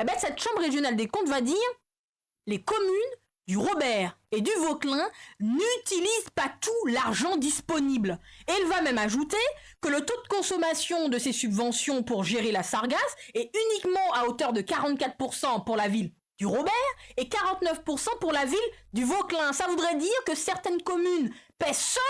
Eh ben, cette chambre régionale des comptes va dire les communes du Robert et du Vauclin n'utilisent pas tout l'argent disponible. Et elle va même ajouter que le taux de consommation de ces subventions pour gérer la sargasse est uniquement à hauteur de 44% pour la ville du Robert et 49% pour la ville du Vauclin. Ça voudrait dire que certaines communes paient seules,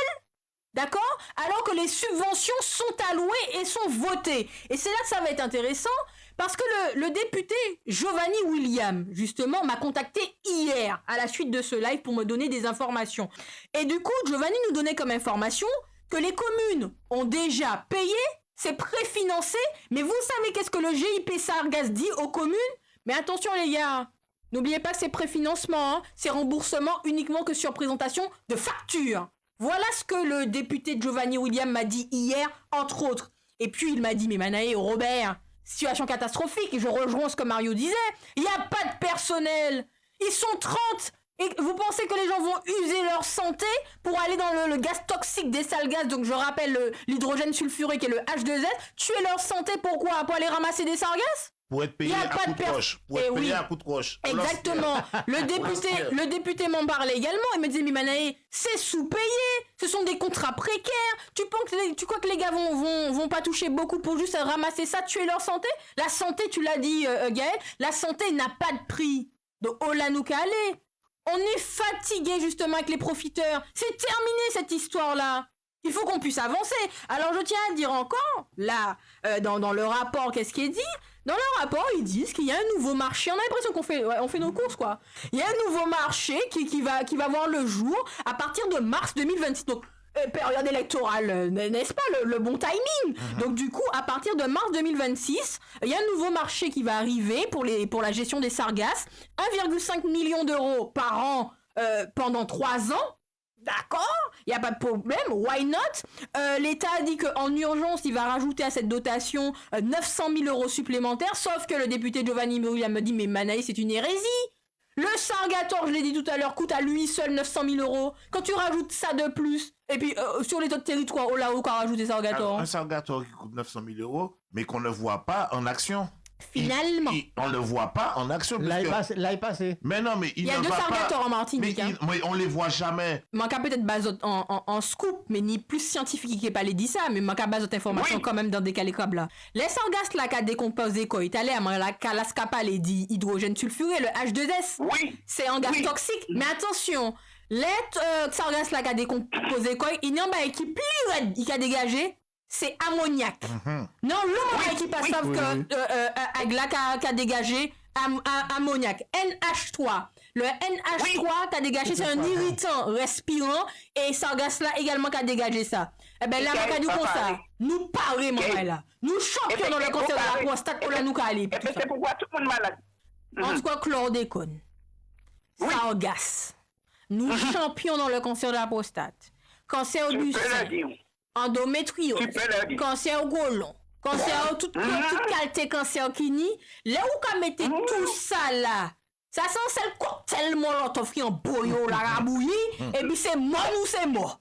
d'accord, alors que les subventions sont allouées et sont votées. Et c'est là que ça va être intéressant, parce que le député Giovanni William, justement, m'a contacté hier à la suite de ce live pour me donner des informations. Et du coup, Giovanni nous donnait comme information que les communes ont déjà payé, c'est préfinancé, mais vous savez qu'est-ce que le GIP Sargasses dit aux communes? Mais attention les gars, n'oubliez pas que c'est préfinancement, hein, c'est remboursement uniquement que sur présentation de facture. Voilà ce que le député Giovanni William m'a dit hier, entre autres. Et puis il m'a dit, mais Manaé, Robert, situation catastrophique, et je rejoins ce que Mario disait, il n'y a pas de personnel, ils sont 30, et vous pensez que les gens vont user leur santé pour aller dans le gaz toxique des sales gaz, donc je rappelle l'hydrogène sulfuré qui est le H2S, tuer leur santé pourquoi? Pour aller ramasser des sargasses? Pour être payé à coup de roche. Pour être payé à coup de roche. Exactement. Le député m'en parlait également. Il me disait, mais Manaé, c'est sous-payé. Ce sont des contrats précaires. Tu crois que les gars vont pas toucher beaucoup pour juste ramasser ça, tuer leur santé? La santé, tu l'as dit, Gaël, la santé n'a pas de prix. Donc, oh là, nous qu'à aller. On est fatigué, justement, avec les profiteurs. C'est terminé, cette histoire-là. Il faut qu'on puisse avancer. Alors, je tiens à dire encore, là, dans le rapport, qu'est-ce qui est dit? Dans le rapport, ils disent qu'il y a un nouveau marché. On a l'impression on fait nos courses, quoi. Il y a un nouveau marché qui va voir le jour à partir de mars 2026. Donc, période électorale, n'est-ce pas, le bon timing. Donc, du coup, à partir de mars 2026, il y a un nouveau marché qui va arriver pour la gestion des sargasses. 1,5 million d'euros par an pendant 3 ans. D'accord, il n'y a pas de problème, why not? L'État a dit qu'en urgence, il va rajouter à cette dotation 900 000 euros supplémentaires, sauf que le député Giovanni William me dit, mais Manaï, c'est une hérésie. Le Sargator, je l'ai dit tout à l'heure, coûte à lui seul 900 000 euros. Quand tu rajoutes ça de plus, et puis sur les autres territoires, oh là-haut, qu'a rajouté Sargator? Un Sargator qui coûte 900 000 euros, mais qu'on ne voit pas en action. Finalement. On ne le voit pas en action. Là, il passé. Mais non, mais il y a 2 Sargators en Martinique. Mais on les voit jamais. Manque peut-être base en scoop, mais ni plus scientifique qui pas les dit ça, mais manque base d'informations quand même dans des câbles là. Les sargasses là qui a décomposé quoi, il allait à la calascapa les dit hydrogène sulfuré, le H2S. Oui. C'est un gaz toxique. Mais attention, les sargasses là qui a décomposé quoi, il y a un qui plus raide, il a dégagé. C'est ammoniac. Non, l'homme qui passe sauf que Agla qui a dégagé ammoniac. NH3. Le NH3 qui a dégagé, c'est un irritant respirant et Sargasse là également qui a dégagé ça. Eh ben là, on a dit comme ça. Nous parlons, mon là. Nous champions dans le cancer de la prostate pour la nous caler. C'est pourquoi tout le monde malade. En tout cas, chlordécone. Sargasse. Nous champions dans le cancer de la prostate. Cancer du sein. Endométriose, cancer au côlon, cancer toute qualité cancer qui nie, là où qu'on mettait tout ça là, ça sent c'est le cocktail molotov qui en boyo la rabouilli, et puis c'est mort ou c'est mort.